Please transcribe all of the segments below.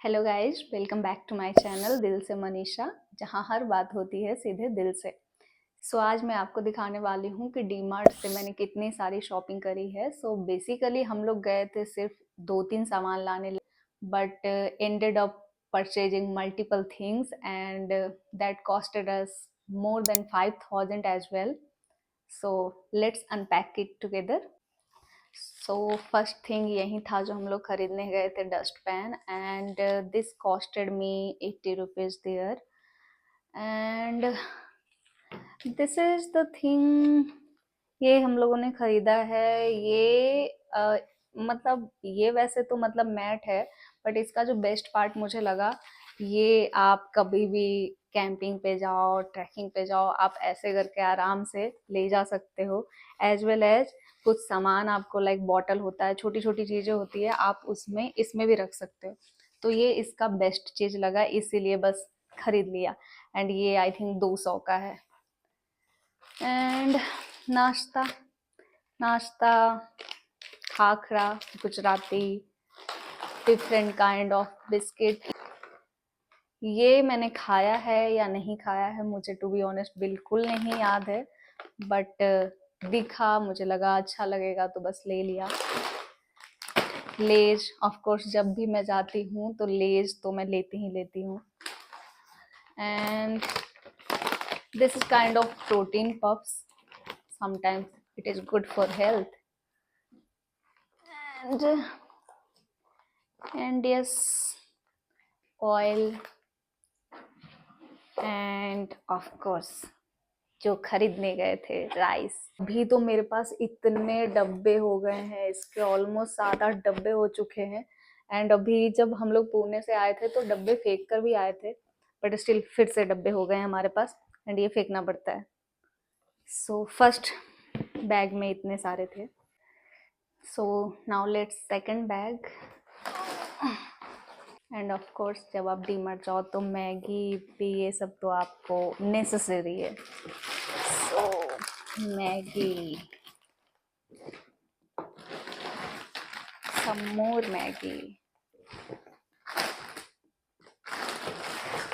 Hello guys, welcome back to my channel दिल से मनीषा, जहां हर बात होती है सीधे दिल से। आज मैं आपको दिखाने वाली हूँ कि डी मार्ट से मैंने कितनी सारी शॉपिंग करी है। बेसिकली हम लोग गए थे सिर्फ 2-3 सामान लाने, but ended up purchasing multiple things and that costed us more than 5,000 as well. So let's unpack it together. First thing यही था जो हम लोग खरीदने गए थे, dust pan, and this costed me 80 rupees there. And this is the thing, ये हम लोगों ने खरीदा है। ये मतलब ये वैसे तो मतलब मैट है, बट इसका जो बेस्ट पार्ट मुझे लगा, ये आप कभी भी कैंपिंग पे जाओ, ट्रैकिंग पे जाओ, आप ऐसे करके आराम से ले जा सकते हो। एज वेल एज कुछ सामान आपको लाइक बॉटल होता है, छोटी छोटी चीजें होती है, आप उसमें इसमें भी रख सकते हो। तो ये इसका बेस्ट चीज लगा, इसीलिए बस खरीद लिया। एंड ये आई थिंक 200 का है। एंड नाश्ता नाश्ता khakhra, Gujarati, different kind of biscuit. ये मैंने खाया है या नहीं खाया है मुझे टू बी ऑनेस्ट बिल्कुल नहीं याद है, बट दिखा, मुझे लगा अच्छा लगेगा तो बस ले लिया। लेज, ऑफ कोर्स जब भी मैं जाती हूँ तो लेज तो मैं लेती ही लेती हूँ। And this is kind of protein puffs, sometimes it is good for health. and and yes, oil, and of course जो खरीदने गए थे, राइस। अभी तो मेरे पास इतने डब्बे हो गए हैं इसके, ऑलमोस्ट 7-8 डब्बे हो चुके हैं। एंड अभी जब हम लोग पुणे से आए थे तो डब्बे फेंक कर भी आए थे, बट स्टिल फिर से डब्बे हो गए हैं हमारे पास, एंड ये फेंकना पड़ता है। फर्स्ट बैग में इतने सारे थे। Now let's second bag. End of course जब आप डी मार्ट जाओ तो मैगी भी, ये सब तो आपको नेसेसरी है। Maggi, some more Maggi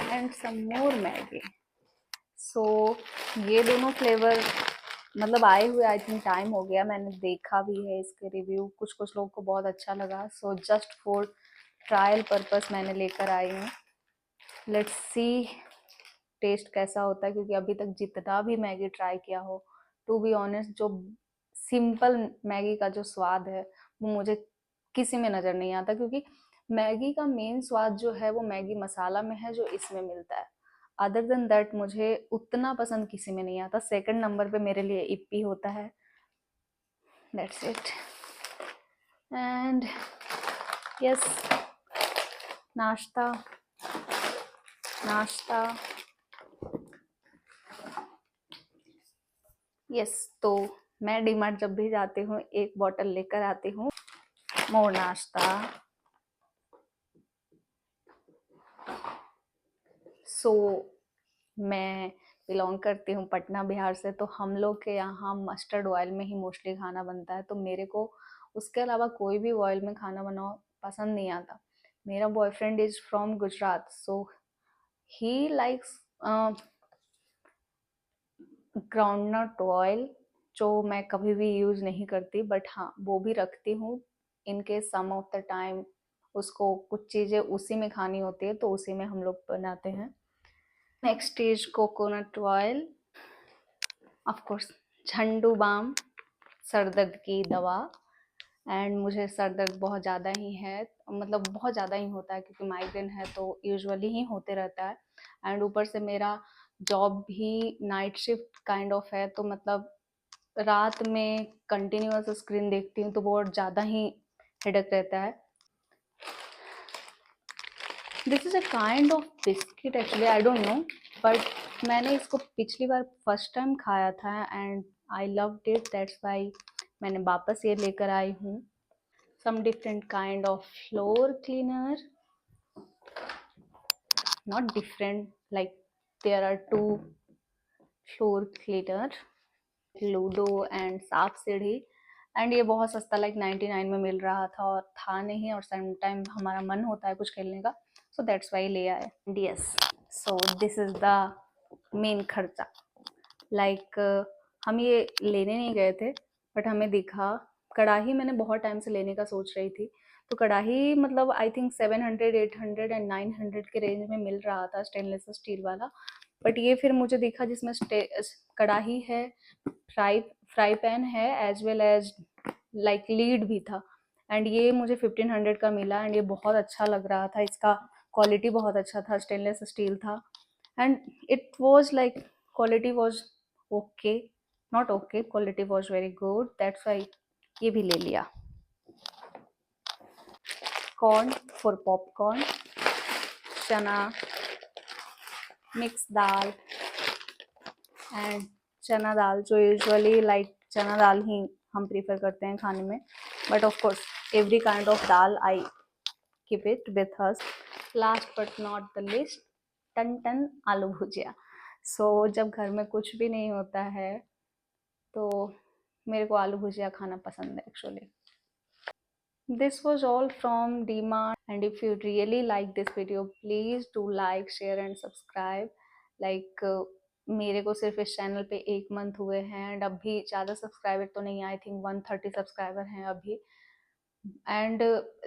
and some more Maggi. ये दोनों फ्लेवर मतलब आए हुए आई थिंक टाइम हो गया, मैंने देखा भी है इसके रिव्यू, कुछ कुछ लोगों को बहुत अच्छा लगा। जस्ट फॉर ट्रायल पर्पस मैंने लेकर आई हूँ। लेट्स सी टेस्ट कैसा होता है, क्योंकि अभी तक जितना भी मैगी ट्राई किया हो, टू बी ऑनेस्ट जो सिंपल मैगी का जो स्वाद है वो मुझे किसी में नजर नहीं आता, क्योंकि मैगी का मेन स्वाद जो है वो मैगी मसाला में है जो इसमें मिलता है। अदर देन दैट मुझे उतना पसंद किसी में नहीं आता। सेकंड नंबर पे मेरे लिए इप्पी होता है। That's it. एंड यस, नाश्ता नाश्ता यस। तो मैं डीमार्ट जब भी जाती हूँ एक बॉटल लेकर आती हूँ। मोर नाश्ता। मैं बिलोंग करती हूँ पटना बिहार से, तो हम लोग के यहाँ मस्टर्ड ऑयल में ही मोस्टली खाना बनता है, तो मेरे को उसके अलावा कोई भी ऑयल में खाना बनाओ पसंद नहीं आता। मेरा boyfriend is from Gujarat, so he likes groundnut oil, जो मैं कभी भी यूज नहीं करती, बट हाँ वो भी रखती हूँ इनके सम ऑफ द टाइम उसको कुछ चीज़ें उसी में खानी होती है, तो उसी में हम लोग बनाते हैं। Next is coconut oil, of course Zandu balm, सर दर्द की दवा। एंड मुझे सर दर्द बहुत ज़्यादा ही है, मतलब बहुत ज़्यादा ही होता है, क्योंकि माइग्रेन है तो यूजुअली ही होते रहता है। एंड ऊपर से मेरा जॉब भी नाइट शिफ्ट काइंड ऑफ है, तो मतलब रात में कंटिन्यूअस स्क्रीन देखती हूँ तो बहुत ज़्यादा ही हेडेक रहता है। This is a kind of biscuit actually, I don't know, but मैंने इसको पिछली बार फर्स्ट टाइम खाया था and I loved it, that's why मैंने वापस ये लेकर आई हूँ। Some different kind of floor cleaner, not different, like there are two floor cleaner, ludo and सांप सीढ़ी। एंड ये बहुत सस्ता, लाइक 99 में मिल रहा था, और था नहीं, और सम टाइम हमारा मन होता है कुछ खेलने का सो दैट्स वाई ले आए। Yes, so this is the main खर्चा। लाइक हम ये लेने नहीं गए थे, बट हमें दिखा। कढ़ाई मैंने बहुत टाइम से लेने का सोच रही थी, तो कढ़ाई मतलब आई थिंक 700, 800 एंड 900 के रेंज में मिल रहा था, स्टेनलेस स्टील वाला। बट ये फिर मुझे दिखा जिसमें कढ़ाई है, फ्राई पैन है, as well as like lid भी था। एंड ये मुझे 1500 का मिला, एंड ये बहुत अच्छा लग रहा था। इसका क्वालिटी बहुत अच्छा था, स्टेनलेस स्टील था, and it was like quality was okay, not okay, quality was very good, that's why ये भी ले लिया। कॉर्न फॉर पॉपकॉर्न, चना, मिक्स दाल, एंड चना दाल जो यूजुअली लाइक चना दाल ही हम प्रीफर करते हैं खाने में, but of course every kind of dal I keep it with us. Last but not the least, Tan Tan aloo bhujia. सो जब घर में कुछ भी नहीं होता है तो मेरे को आलू भुजिया खाना पसंद है actually. This was all from DMart, and if you really like this video, please do like, share and subscribe. Like मेरे को सिर्फ इस चैनल पे 1 मंथ हुए हैं, एंड अभी ज़्यादा सब्सक्राइबर तो नहीं, आई थिंक 130 सब्सक्राइबर हैं अभी। And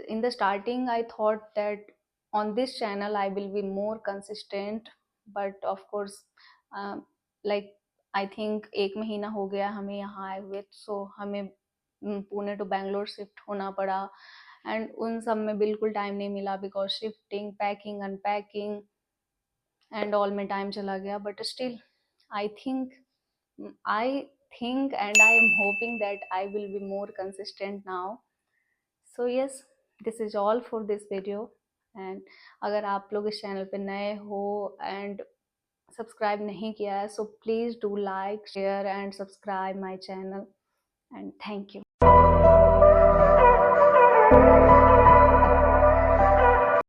in the starting I thought that on this channel I will be more consistent, but of course like I think 1 महीना हो गया हमें यहाँ आए हुए, so हमें पुणे टू बैंगलोर शिफ्ट होना पड़ा, एंड उन सब में बिल्कुल टाइम नहीं मिला, because shifting, packing, unpacking and all में टाइम चला गया। But still I think and I am hoping that I will be more consistent now. So yes, this is all for this video. And अगर आप लोग इस channel पे नए हो एंड सब्सक्राइब नहीं किया है, so please do like, share and subscribe my channel, and thank you.